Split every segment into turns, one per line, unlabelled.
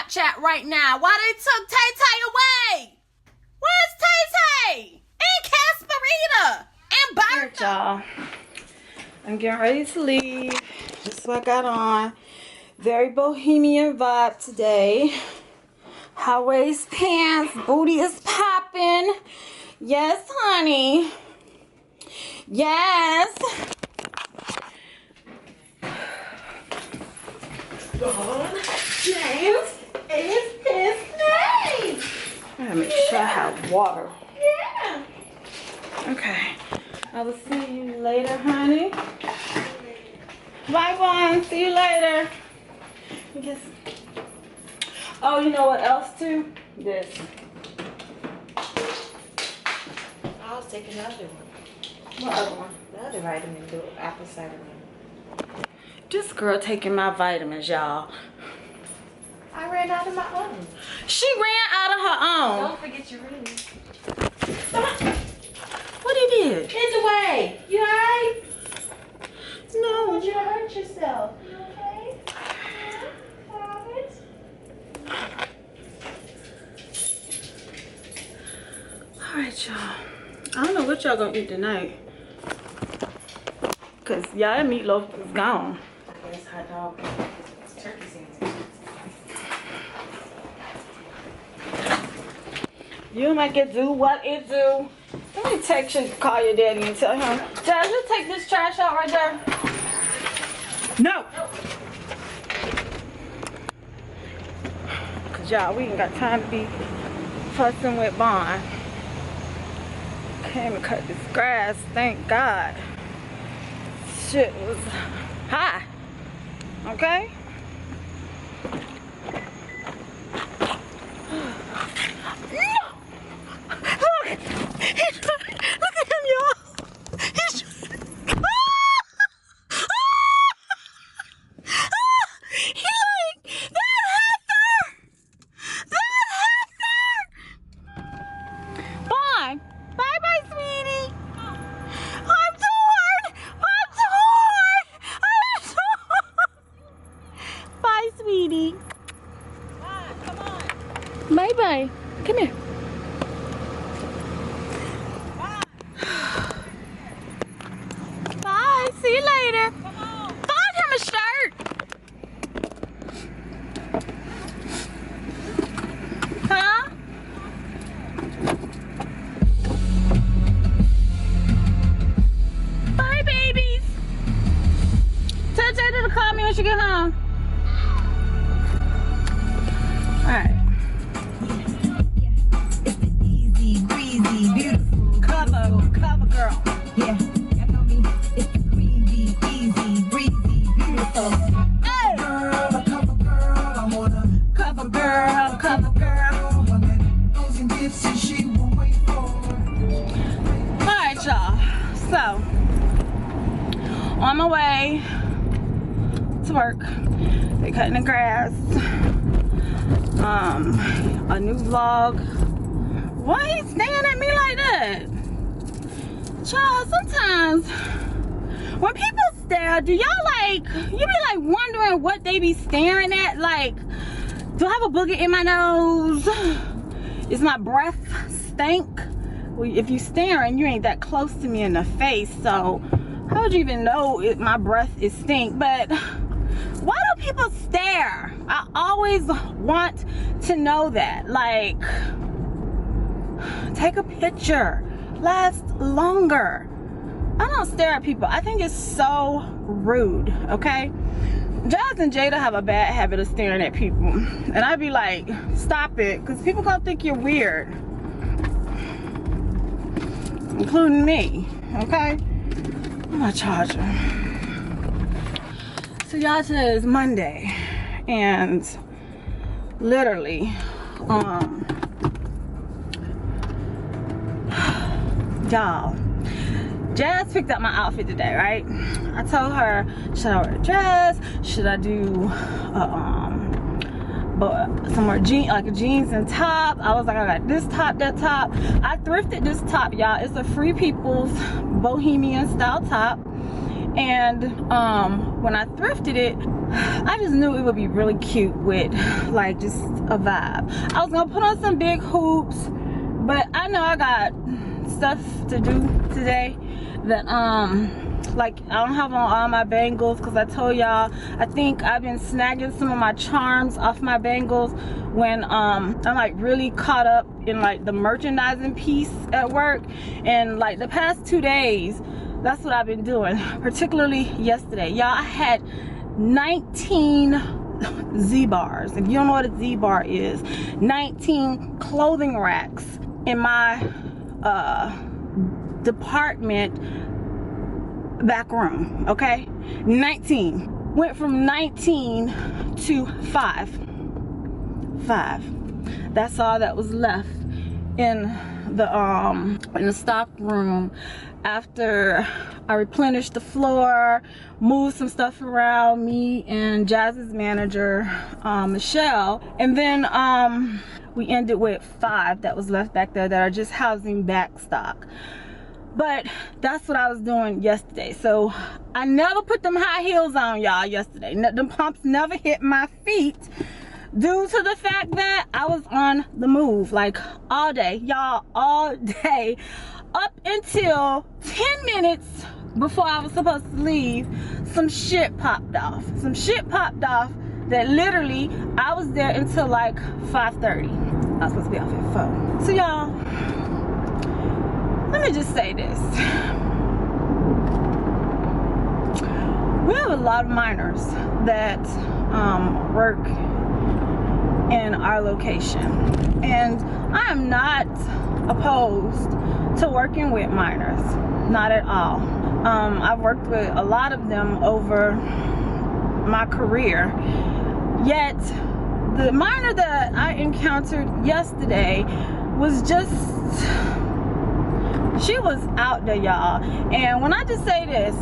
Snapchat right now. Why they took Tay-Tay away? Where's Tay-Tay? And Casperita? And Bertha?
Y'all, I'm getting ready to leave. This is what I got on. Very bohemian vibe today. High waist pants. Booty is popping. Yes, honey. Yes. James is his name. I gotta make sure I have water.
Yeah.
Okay. I will see you later, honey. Bye, bye. See you later. I guess. Oh, you know what else too? This.
I'll take another one.
What other one?
The other vitamin, the apple cider one.
This girl taking my vitamins, y'all.
I ran out of my own.
She ran out of her own.
Don't forget your ring.
What he did?
It's away. You alright?
No.
Would you hurt yourself? You okay? Alright.
Alright, y'all. I don't know what y'all gonna eat tonight. Cause y'all meatloaf is gone.
I guess hot dog. It's turkey sandwich.
You make it do what it do. Let me text you, call your daddy and tell him, Jazz, you take this trash out right there. No. Cause y'all, we ain't got time to be fussing with Bond. Came and cut this grass, thank God. Shit was high. Okay? Look! Look at him, y'all! He's he like that heifer! That heifer! Bye! Bye-bye, sweetie! I'm torn! I'm torn! I'm torn! Bye, sweetie!
Come on.
Bye-bye. Come here. Bye. See you later.
Come on.
Find him a shirt. Huh? Bye, babies. Tell Jada to call me when she get home. All right. Cover girl.
Yeah, you know me. It's the breezy, easy, breezy, beautiful.
Hey!
Girl, a cover girl, I wanna
Cover girl, cover girl.
woman goes and gets and she won't wait for.
Alright, y'all. So, on my way to work, they cutting the grass. A new vlog. Why he staring at me like that? Child, sometimes when people stare, do y'all like, you be like wondering what they be staring at? Like, do I have a booger in my nose? Is my breath stink? Well, if you staring, you ain't that close to me in the face, so how would you even know if my breath is stink? But why do people stare? I always want to know that. Like, take a picture. Last longer. I don't stare at people. I think it's so rude, okay? Jazz and Jada have a bad habit of staring at people. And I'd be like, stop it, because people gonna think you're weird. Including me, okay? My charger. So y'all, today is Monday. And literally, y'all, Jazz picked up my outfit today, right? I told her, should I wear a dress? Should I do some more jeans, like a jeans and top? I was like, I got this top, that top. I thrifted this top, y'all. It's a Free People's bohemian style top, And when I thrifted it, I just knew it would be really cute with like just a vibe. I was gonna put on some big hoops, but I know I got stuff to do today that like I don't have on all my bangles, because I told y'all I think I've been snagging some of my charms off my bangles when I'm like really caught up in like the merchandising piece at work. And like the past 2 days, that's what I've been doing, particularly yesterday. Y'all, I had 19 Z-bars. If you don't know what a Z-bar is, 19 clothing racks in my department back room, okay? 19. Went from 19 to 5. That's all that was left in the stock room after I replenished the floor, moved some stuff around, me and Jazz's manager, Michelle, and then we ended with 5 that was left back there that are just housing back stock. But that's what I was doing yesterday. So I never put them high heels on, y'all, yesterday. Them pumps never hit my feet due to the fact that I was on the move like all day, y'all, all day, up until 10 minutes before I was supposed to leave. Some shit popped off. Some shit popped off that literally I was there until like 5:30. I was supposed to be off at 4. So y'all, let me just say this. We have a lot of minors that work in our location, and I am not opposed to working with minors, not at all. I've worked with a lot of them over my career, yet the minor that I encountered yesterday was just, she was out there, y'all. And when I just say this,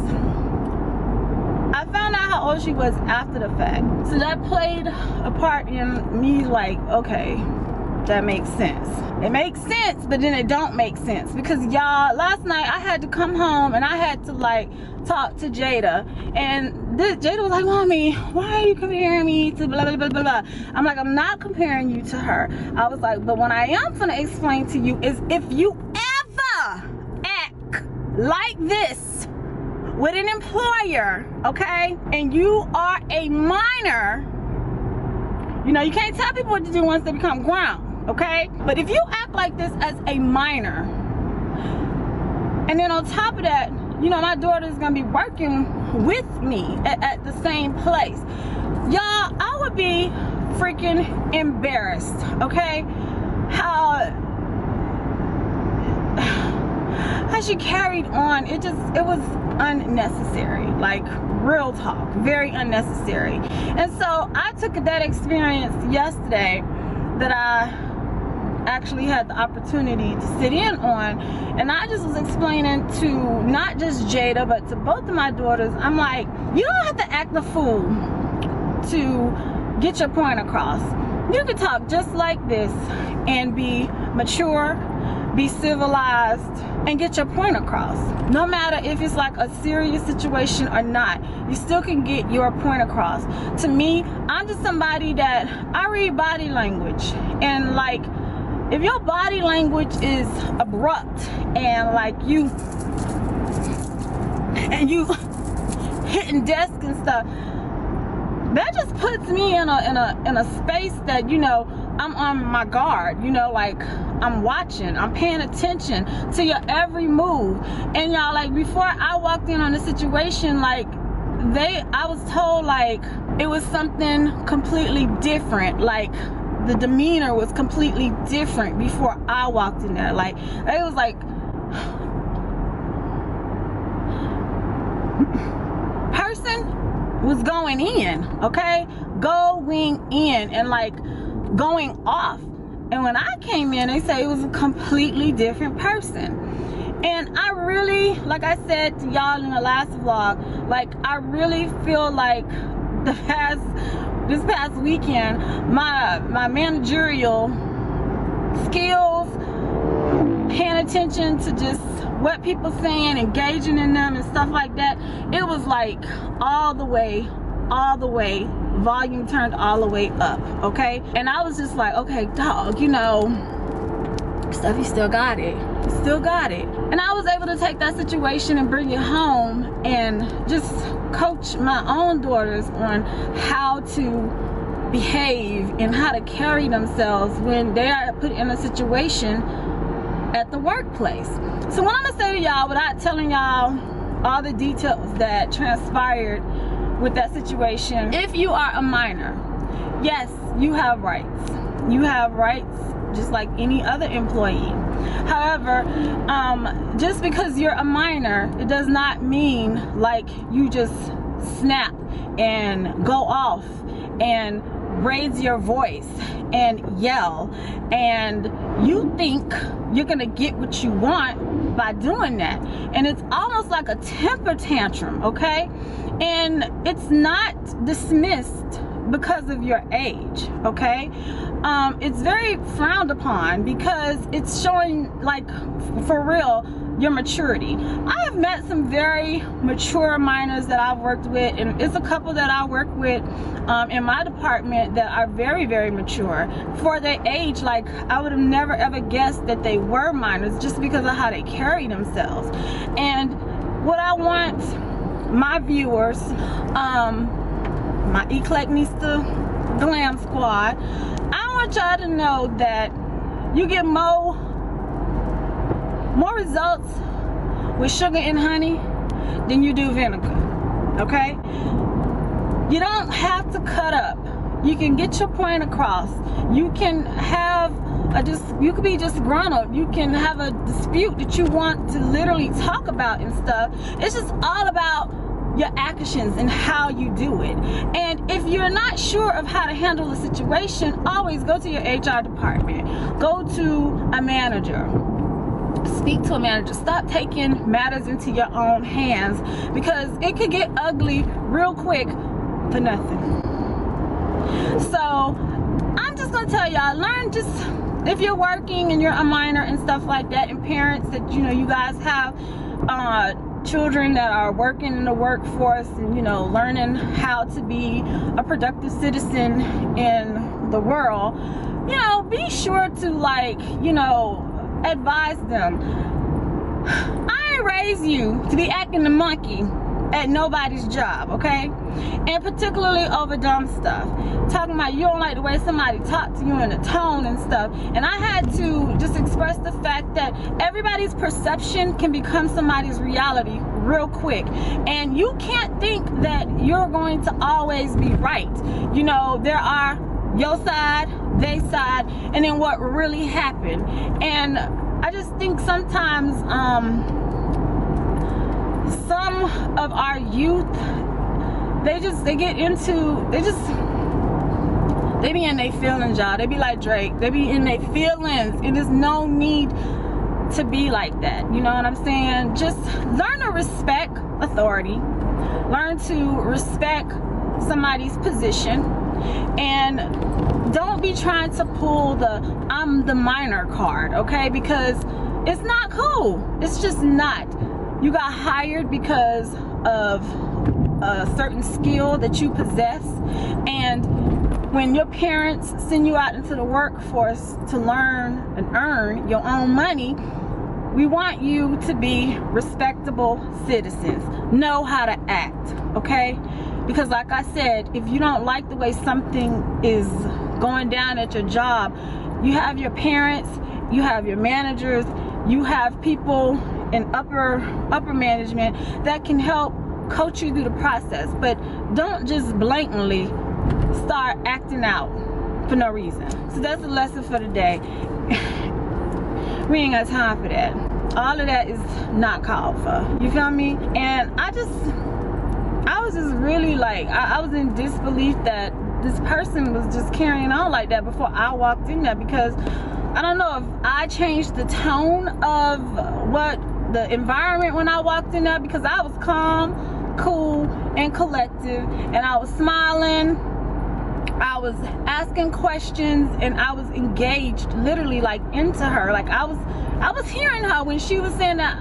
I found out how old she was after the fact. So that played a part in me like, okay, that makes sense. It makes sense, but then it don't make sense. Because y'all, last night I had to come home and I had to like talk to Jada. And Jada was like, Mommy, why are you comparing me to blah, blah, blah, blah, blah? I'm like, I'm not comparing you to her. I was like, but what I am gonna explain to you is if you ever act like this with an employer, okay, and you are a minor, you know, you can't tell people what to do once they become grown, okay? But if you act like this as a minor, and then on top of that, you know, my daughter is gonna be working with me at the same place, y'all, I would be freaking embarrassed, okay? How she carried on, it was unnecessary, like real talk, very unnecessary. And so I took that experience yesterday that I actually had the opportunity to sit in on, and I just was explaining to not just Jada but to both of my daughters, I'm like, you don't have to act the fool to get your point across. You can talk just like this and be mature, be civilized, and get your point across. No matter if it's like a serious situation or not, you still can get your point across. To me, I'm just somebody that I read body language, and like if your body language is abrupt and like you hitting desk and stuff, that just puts me in a space that, you know, I'm on my guard, you know, like I'm watching, I'm paying attention to your every move. And y'all, like before I walked in on the situation, like I was told like it was something completely different, like the demeanor was completely different before I walked in there. Like it was like person was going in, okay, going in and like going off. And when I came in, they say it was a completely different person. And I really, like I said to y'all in the last vlog, like I really feel like this past weekend, my managerial skills, paying attention to just what people saying, engaging in them and stuff like that, it was like all the way, volume turned all the way up, okay? And I was just like, okay, dog, you know, Steph, you still got it. You still got it. And I was able to take that situation and bring it home and just coach my own daughters on how to behave and how to carry themselves when they are put in a situation at the workplace. So what I'm gonna say to y'all, without telling y'all all the details that transpired with that situation, if you are a minor, yes, you have rights. You have rights just like any other employee. However, just because you're a minor, it does not mean like you just snap and go off and raise your voice and yell, and you think you're gonna get what you want by doing that. And it's almost like a temper tantrum, okay? And it's not dismissed because of your age, okay? It's very frowned upon because it's showing, like, for real, your maturity. I have met some very mature minors that I've worked with, and it's a couple that I work with in my department that are very, very mature for their age. Like, I would have never ever guessed that they were minors just because of how they carry themselves. And what I want my viewers, my EclecticNista Glam Squad, I want y'all to know that you get more results with sugar and honey than you do vinegar, okay? You don't have to cut up. You can get your point across. You can have you could be disgruntled. You can have a dispute that you want to literally talk about and stuff. It's just all about your actions and how you do it. And if you're not sure of how to handle the situation, always go to your HR department. Go to a manager. Speak to a manager. Stop taking matters into your own hands, because it could get ugly real quick for nothing. So I'm just gonna tell y'all, learn, just if you're working and you're a minor and stuff like that, and parents that, you know, you guys have children that are working in the workforce and, you know, learning how to be a productive citizen in the world, you know, be sure to, like, you know, advise them. I ain't raised you to be acting the monkey at nobody's job, okay? And particularly over dumb stuff. Talking about you don't like the way somebody talked to you in a tone and stuff. And I had to just express the fact that everybody's perception can become somebody's reality real quick. And you can't think that you're going to always be right. You know, there are your side, they side, and then what really happened. And I just think sometimes some of our youth, they be in their feelings, y'all. They be like Drake. They be in their feelings, and there's no need to be like that. You know what I'm saying? Just learn to respect authority. Learn to respect somebody's position, and don't be trying to pull the I'm the minor card, okay? Because it's not cool. It's just not. You got hired because of a certain skill that you possess, and when your parents send you out into the workforce to learn and earn your own money, we want you to be respectable citizens. Know how to act, okay? Because like I said, if you don't like the way something is going down at your job, you have your parents, you have your managers, you have people in upper management that can help coach you through the process. But don't just blatantly start acting out for no reason. So that's the lesson for today. We ain't got time for that. All of that is not called for. You feel me? And I was just really like, I was in disbelief that this person was just carrying on like that before I walked in there, because I don't know if I changed the tone of what the environment when I walked in there, because I was calm, cool, and collective, and I was smiling. I was asking questions and I was engaged literally like into her. Like I was hearing her when she was saying that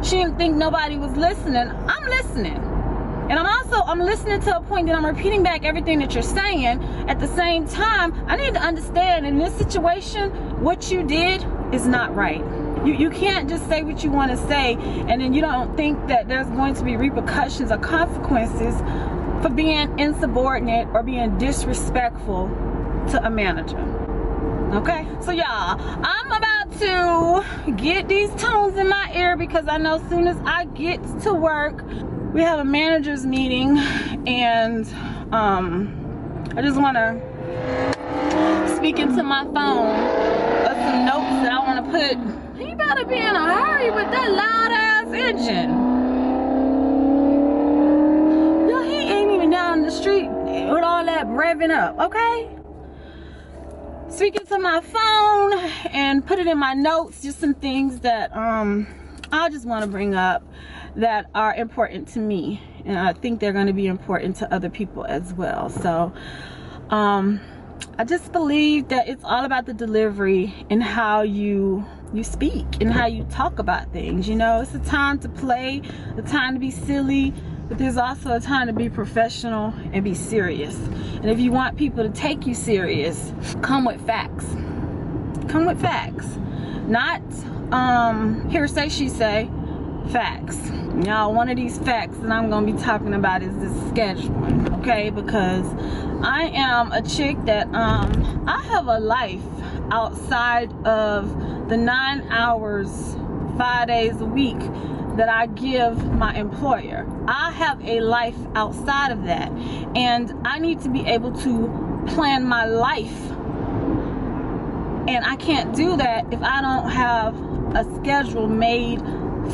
she didn't think nobody was listening. I'm listening. And I'm listening to a point that I'm repeating back everything that you're saying. At the same time, I need to understand in this situation, what you did is not right. You can't just say what you want to say and then you don't think that there's going to be repercussions or consequences for being insubordinate or being disrespectful to a manager. Okay, so y'all, I'm about to get these tunes in my ear because I know as soon as I get to work, we have a manager's meeting, and I just want to speak into my phone of some notes that I want to put. You better be in a hurry with that loud ass engine. Down the street with all that revving up, okay? Speaking to my phone and put it in my notes, just some things that I just want to bring up that are important to me, and I think they're going to be important to other people as well. So I just believe that it's all about the delivery and how you speak and how you talk about things. You know, it's a time to play, a time to be silly, but there's also a time to be professional and be serious. And if you want people to take you serious, come with facts. Come with facts. Not hearsay, she say, facts. Now, one of these facts that I'm gonna be talking about is this scheduling, okay? Because I am a chick that I have a life outside of the 9 hours, 5 days a week that I give my employer. I have a life outside of that, and I need to be able to plan my life, and I can't do that if I don't have a schedule made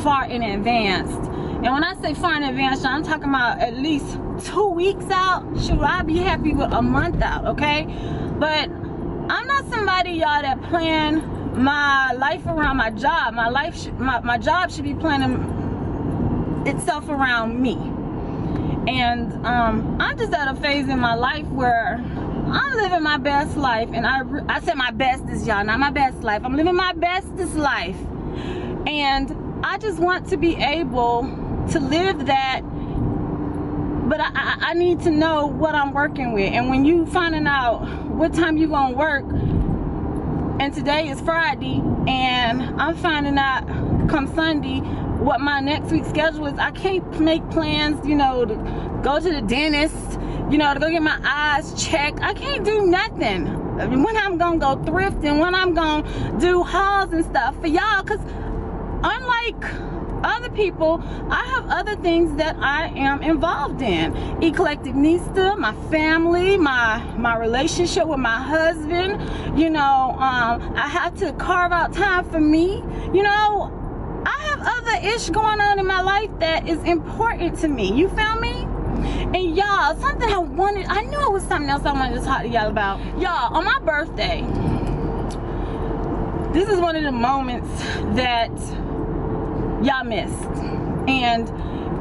far in advance. And when I say far in advance, I'm talking about at least 2 weeks out. Should I be happy with a month out, okay? But I'm not somebody, y'all, that plan my life around my job. My job should be planning itself around me. And I'm just at a phase in my life where I'm living my best life, and I said my bestest, y'all, not my best life. I'm living my bestest life, and I just want to be able to live that. But I need to know what I'm working with. And when you finding out what time you gonna work, and today is Friday, and I'm finding out come Sunday what my next week's schedule is, I can't make plans, you know, to go to the dentist, you know, to go get my eyes checked. I can't do nothing. When I'm gonna go thrifting, when I'm gonna do hauls and stuff for y'all, because unlike other people, I have other things that I am involved in. EclecticNista, my family, my relationship with my husband, you know, I have to carve out time for me. You know, I have other ish going on in my life that is important to me. You feel me? And y'all, something I knew it was something else I wanted to talk to y'all about. Y'all, on my birthday, this is one of the moments that y'all missed, and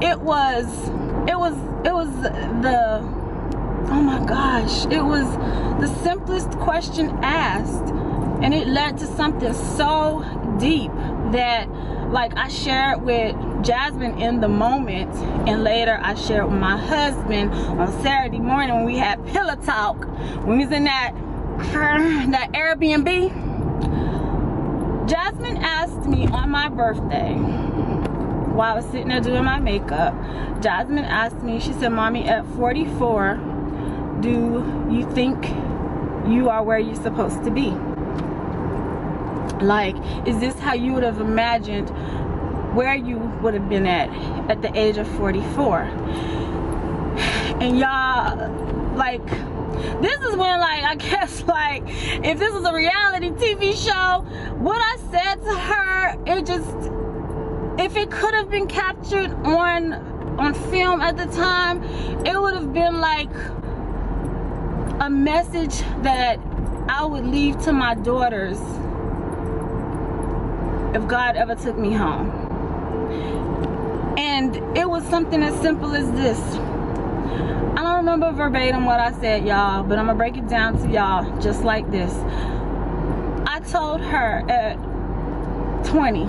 it was the, oh my gosh, it was the simplest question asked, and it led to something so deep that, like, I shared with Jasmine in the moment, and later I shared with my husband on Saturday morning when we had pillow talk, when we was in that Airbnb. Jasmine asked me on my birthday, while I was sitting there doing my makeup, Jasmine asked me, she said, "Mommy, at 44, do you think you are where you're supposed to be? Like, is this how you would have imagined where you would have been at the age of 44? And y'all, like, this is when, like, I guess, like, if this was a reality TV show, what I said to her, it just, if it could have been captured on film at the time, it would have been like a message that I would leave to my daughters if God ever took me home. And it was something as simple as this. I don't remember verbatim what I said, y'all, but I'm gonna break it down to y'all just like this. I told her at 20,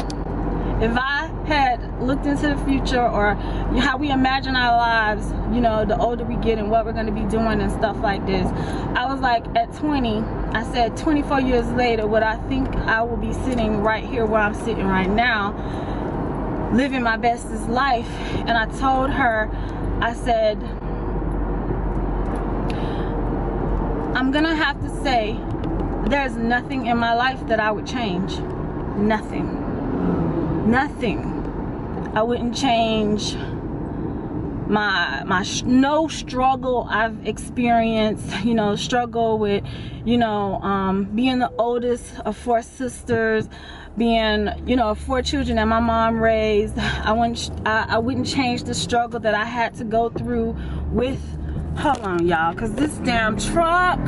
if I had looked into the future, or how we imagine our lives, you know, the older we get and what we're going to be doing and stuff like this, I was like, at 20, I said 24 years later, would I think I will be sitting right here where I'm sitting right now, living my bestest life? And I told her, I said, I'm gonna have to say there's nothing in my life that I would change. Nothing. I wouldn't change no struggle I've experienced, you know, struggle with, you know, being the oldest of 4 sisters, being, you know, 4 children that my mom raised. I wouldn't change the struggle that I had to go through with, hold on y'all, because this damn truck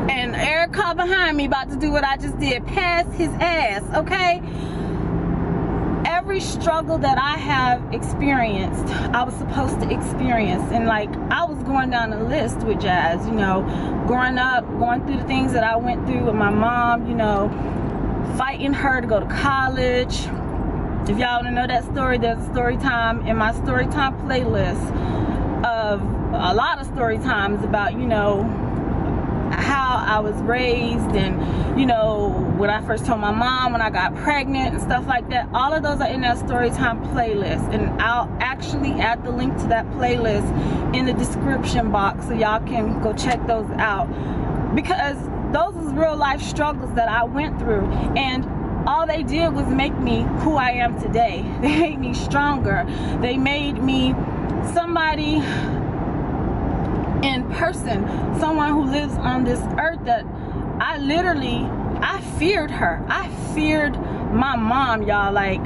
and Eric car behind me about to do what I just did, pass his ass, okay? Every struggle that I have experienced, I was supposed to experience. And like, I was going down the list with Jazz, you know, growing up, going through the things that I went through with my mom, you know, fighting her to go to college. If y'all want to know that story, there's a story time in my story time playlist of a lot of story times about, you know, how I was raised, and you know, when I first told my mom when I got pregnant and stuff like that. All of those are in that story time playlist, and I'll actually add the link to that playlist in the description box so y'all can go check those out, because those is real life struggles that I went through, and all they did was make me who I am today. They made me stronger. They made me somebody in person, someone who lives on this earth that I feared her. I feared my mom, y'all, like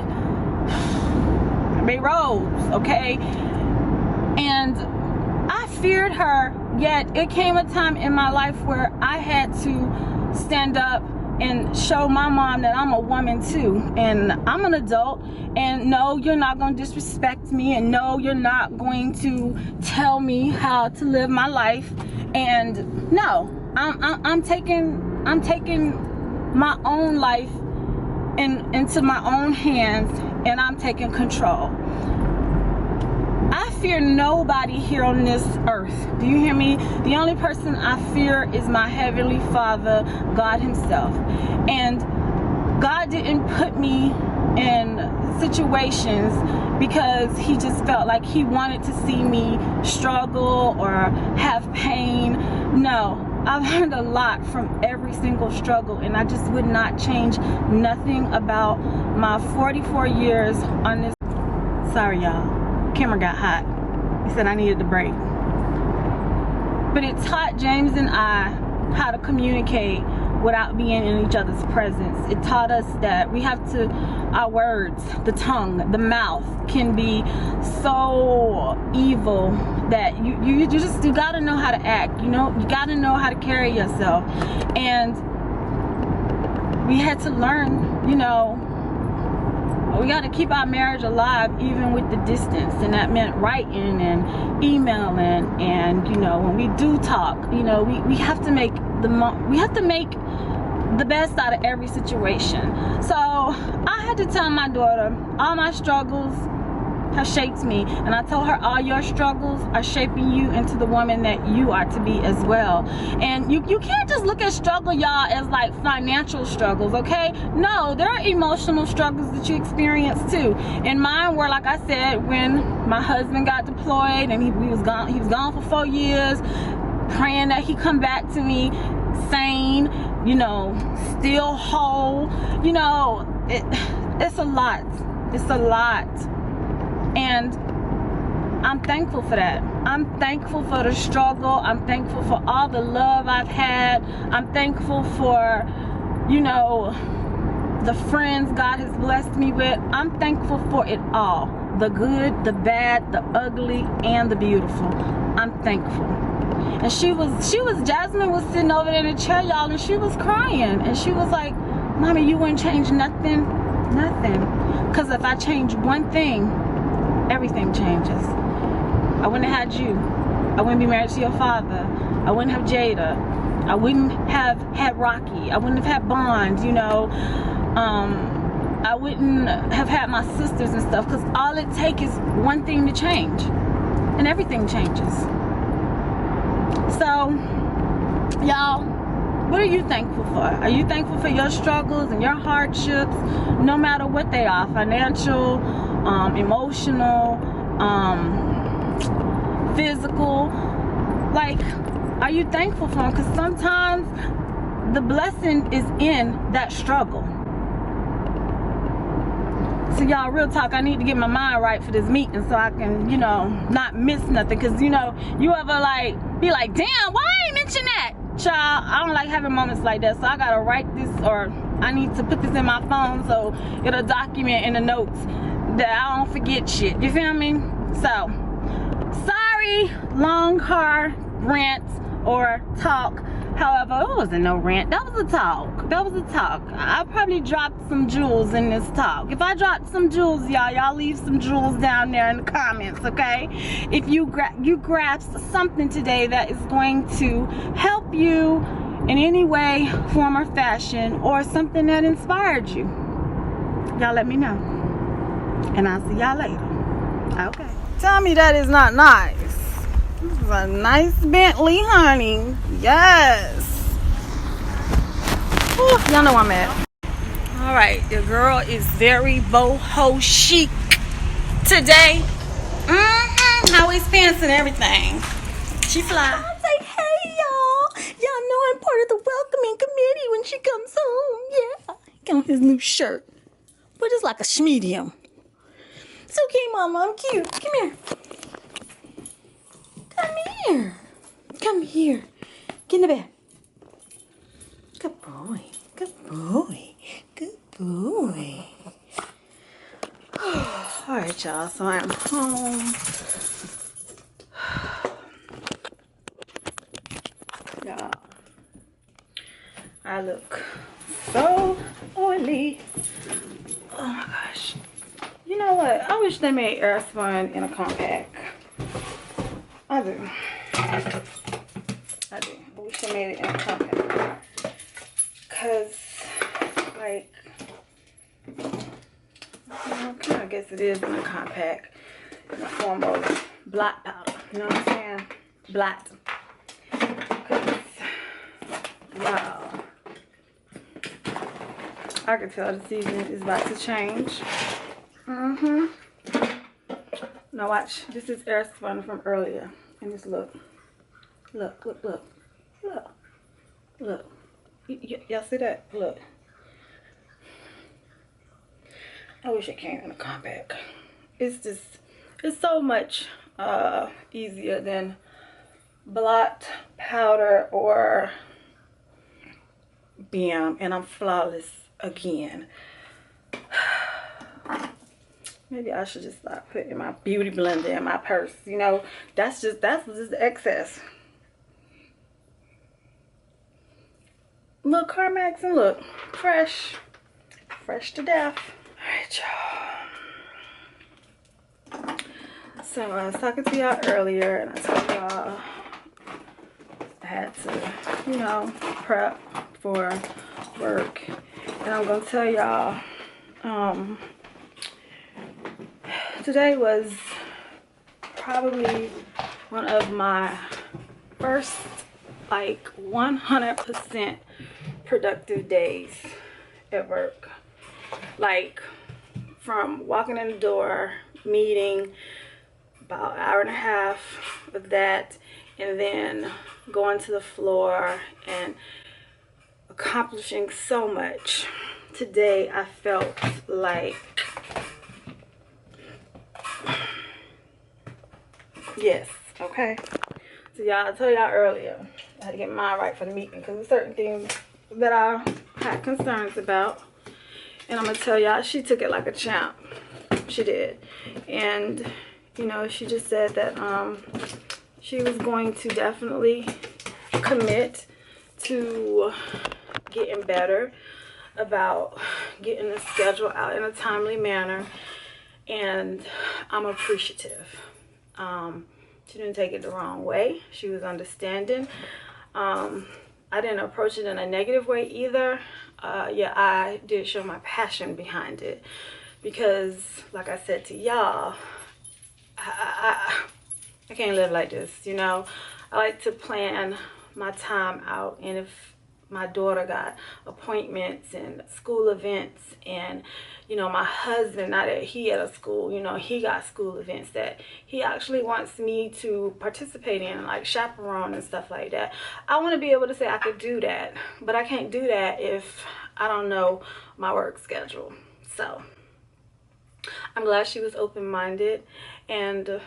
Bay Rose, okay? And I feared her, yet it came a time in my life where I had to stand up and show my mom that I'm a woman too, and I'm an adult, and no, you're not going to disrespect me, and no, you're not going to tell me how to live my life, and no, I'm taking my own life into my own hands, and I'm taking control. I fear nobody here on this earth. Do you hear me? The only person I fear is my Heavenly Father, God Himself. And God didn't put me in situations because He just felt like He wanted to see me struggle or have pain. No, I've learned a lot from every single struggle, and I just would not change nothing about my 44 years on this. Sorry, y'all. Camera got hot. He said I needed the break. But it taught James and I how to communicate without being in each other's presence. It taught us that we have to, our words, the tongue, the mouth can be so evil that you gotta know how to act, you know, you gotta know how to carry yourself. And we had to learn, you know, we got to keep our marriage alive even with the distance, and that meant writing and emailing, and you know, when we do talk, you know, we have to make the best out of every situation. So I had to tell my daughter all my struggles have shaped me, and I told her all your struggles are shaping you into the woman that you are to be as well. And you can't just look at struggle, y'all, as like financial struggles, okay? No, there are emotional struggles that you experience too. And mine were, like I said, when my husband got deployed and he was gone for 4 years, praying that he come back to me sane, you know, still whole. You know, it's a lot. It's a lot. And I'm thankful for that. I'm thankful for the struggle. I'm thankful for all the love I've had. I'm thankful for, you know, the friends God has blessed me with. I'm thankful for it all. The good, the bad, the ugly, and the beautiful. I'm thankful. And Jasmine was sitting over there in the chair, y'all, and she was crying. And she was like, Mommy, you wouldn't change nothing? Nothing. Because if I change one thing, everything changes. I wouldn't have had you. I wouldn't be married to your father. I wouldn't have Jada. I wouldn't have had Rocky. I wouldn't have had Bond, you know. I wouldn't have had my sisters and stuff, because all it takes is one thing to change and everything changes. So y'all, what are you thankful for? Are you thankful for your struggles and your hardships, no matter what they are? Financial, emotional, physical. Like, are you thankful for them? Because sometimes the blessing is in that struggle. So y'all, real talk, I need to get my mind right for this meeting so I can, you know, not miss nothing. Because, you know, you ever like be like, damn, why I ain't mention that? Child, I don't like having moments like that. So I gotta write this, or I need to put this in my phone so it'll document in the notes that I don't forget shit. You feel me? So, sorry, long car rant or talk. However, it wasn't no rant. That was a talk. That was a talk. I probably dropped some jewels in this talk. If I dropped some jewels, y'all leave some jewels down there in the comments, okay? If you grasped something today that is going to help you in any way, form, or fashion, or something that inspired you, y'all let me know. And I'll see y'all later. Okay. Tell me that is not nice. This is a nice Bentley, honey. Yes. Y'all know I'm at. Alright, your girl is very boho chic today. Always pants and everything. She fly. I say, hey y'all. Y'all know I'm part of the welcoming committee when she comes home. Yeah. Got on his new shirt. But it's like a medium. It's okay, mama. I'm cute. Come here. Come here. Come here. Get in the bed. Good boy. Good boy. Good boy. Alright, y'all. So I'm home. Y'all, I look so oily. Oh my gosh. You know what? I wish they made air spun in a compact. I do. I wish they made it in a compact. Cause, like, I kind of guess it is in a compact, in the form of blot powder. You know what I'm saying? Blot. Cause, wow, I can tell the season is about to change. Now watch. This is air spun from earlier. And just look. Look, look, look. Look. Look. Y'all see that? Look. I wish it came in a compact. It's just, it's so much easier than blot powder or BM. And I'm flawless again. Maybe I should just start putting my beauty blender in my purse. You know, that's just excess. Look, CarMax, and look, fresh to death. All right, y'all. So I was talking to y'all earlier, and I told y'all I had to, you know, prep for work. And I'm gonna tell y'all, today was probably one of my first, like, 100% productive days at work. Like, from walking in the door, meeting, about an hour and a half of that, and then going to the floor and accomplishing so much. Today I felt like, yes, okay. So y'all, I told y'all earlier, I had to get my mind right for the meeting because there's certain things that I had concerns about. And I'm gonna tell y'all, she took it like a champ. She did. And, you know, she just said that she was going to definitely commit to getting better about getting the schedule out in a timely manner and I'm appreciative. She didn't take it the wrong way. She was understanding. I didn't approach it in a negative way either. Yeah, I did show my passion behind it because, like I said to y'all, I can't live like this, you know. I like to plan my time out, and if my daughter got appointments and school events, and you know, my husband, now that he at a school, you know, he got school events that he actually wants me to participate in, like chaperone and stuff like that. I want to be able to say I could do that, but I can't do that if I don't know my work schedule. So I'm glad she was open-minded, and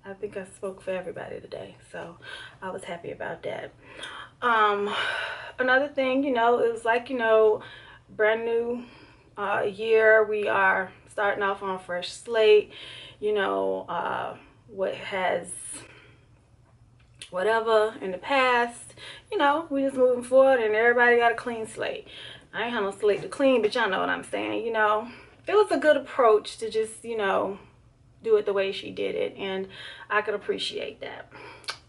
I think I spoke for everybody today, so I was happy about that. Another thing, you know, it was like, you know, brand new year. We are starting off on a fresh slate. You know, what has whatever in the past, you know, we just moving forward, and everybody got a clean slate. I ain't have no slate to clean, but y'all know what I'm saying. You know, it was a good approach to just, you know, do it the way she did it, and I could appreciate that.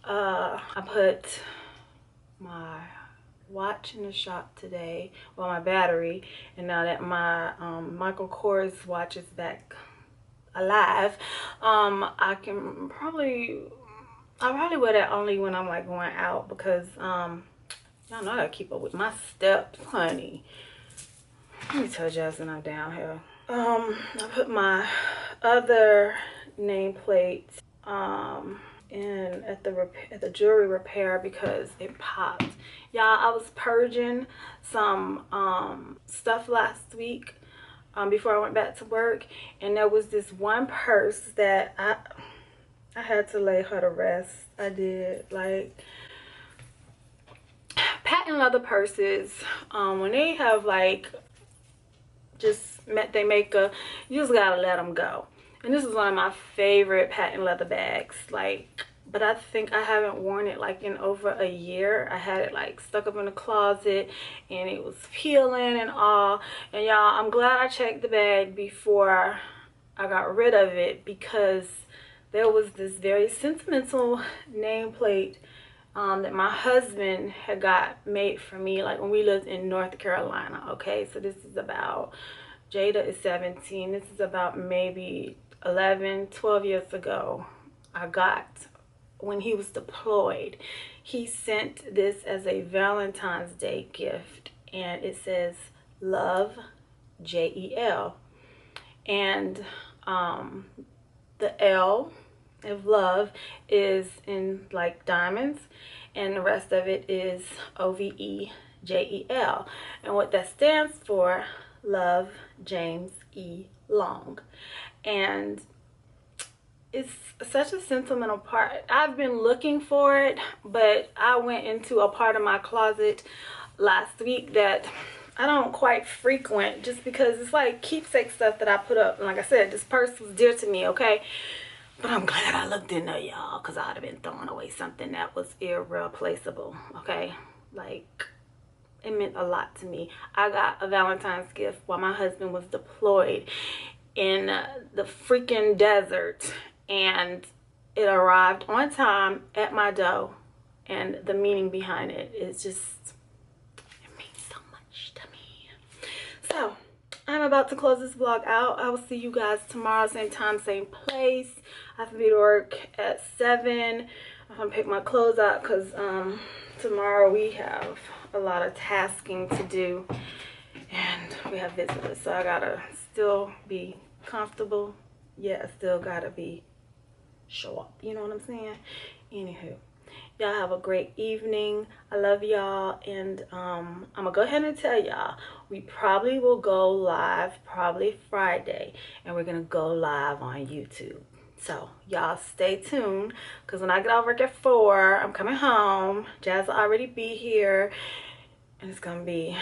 I put my watch in the shop today, well, my battery, and now that my Michael Kors watch is back alive, I probably wear that only when I'm like going out, because y'all know I gotta keep up with my steps, honey. Let me tell Jasmine I'm down here. I put my other nameplate in at the jewelry repair because it popped. Y'all, I was purging some stuff last week before I went back to work, and there was this one purse that I had to lay her to rest. I did. Like, patent leather purses, when they have like just they make a, you just gotta let them go. And this is one of my favorite patent leather bags, like, but I think I haven't worn it like in over a year. I had it like stuck up in the closet, and it was peeling and all. And y'all, I'm glad I checked the bag before I got rid of it, because there was this very sentimental nameplate that my husband had got made for me, like when we lived in North Carolina. Okay, so this is about, Jada is 17. This is about maybe 11, 12 years ago. I got, when he was deployed, he sent this as a Valentine's Day gift, and it says love, J-E-L, and the L of love is in like diamonds, and the rest of it is O-V-E-J-E-L, and what that stands for, love, James E. Long. And it's such a sentimental part. I've been looking for it, but I went into a part of my closet last week that I don't quite frequent, just because it's like keepsake stuff that I put up. And like I said, this purse was dear to me, okay? But I'm glad I looked in there, y'all, because I'd have been throwing away something that was irreplaceable, okay? Like, it meant a lot to me. I got a Valentine's gift while my husband was deployed in the freaking desert, and it arrived on time at my door, and the meaning behind it is just, it means so much to me. So I'm about to close this vlog out. I will see you guys tomorrow, same time, same place. I have to be to work at 7. I'm gonna pick my clothes out because tomorrow we have a lot of tasking to do, and we have visitors, so I gotta still be comfortable. Yeah, I still gotta be show up, you know what I'm saying? Anywho, y'all have a great evening. I love y'all, and I'm gonna go ahead and tell y'all, we probably will go live probably Friday, and we're gonna go live on YouTube. So y'all stay tuned, because when I get off work at 4, I'm coming home. Jazz will already be here, and it's gonna be,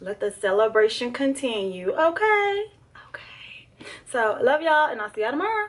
let the celebration continue. Okay, so love y'all, and I'll see y'all tomorrow.